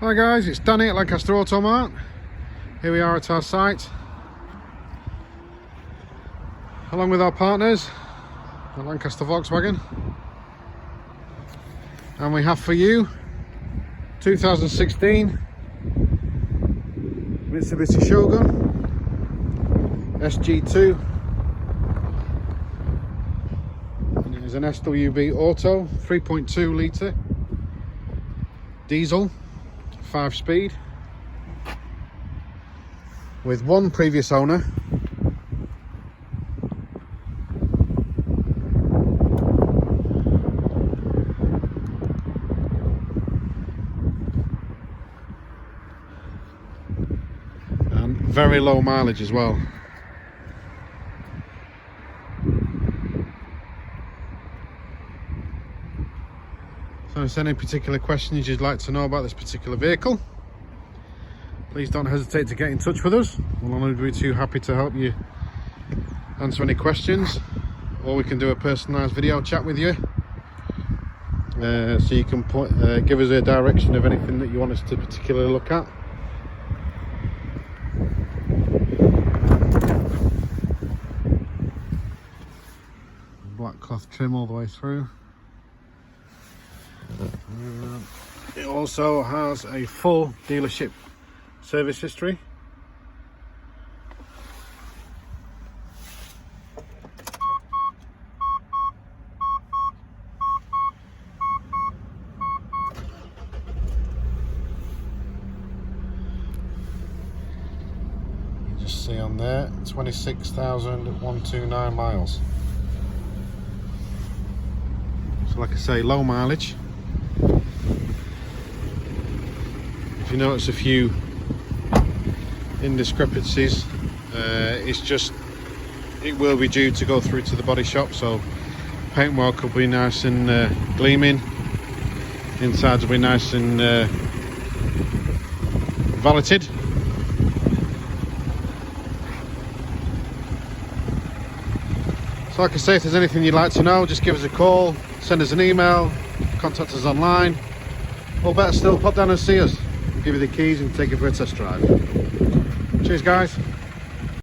Hi guys, it's Danny at Lancaster Automart. Here we are at our site, along with our partners, the Lancaster Volkswagen, and we have for you 2016 Mitsubishi Shogun SG2, and it is an SWB Auto 3.2 litre diesel, 5-speed, with one previous owner, and very low mileage as well. So if there's any particular questions you'd like to know about this particular vehicle, please don't hesitate to get in touch with us. We'll only be too happy to help you answer any questions, or we can do a personalised video chat with you, so you can give us a direction of anything that you want us to particularly look at. Black cloth trim all the way through. It also has a full dealership service history. You just see on there 26,129 miles. So like I say, low mileage. If you notice a few indiscrepancies, it will be due to go through to the body shop, so paintwork will be nice and gleaming, insides will be nice and valeted. So like I say, if there's anything you'd like to know, just give us a call, send us an email, contact us online, or better still, pop down and see us. Give you the keys and take it for a test drive. Cheers guys.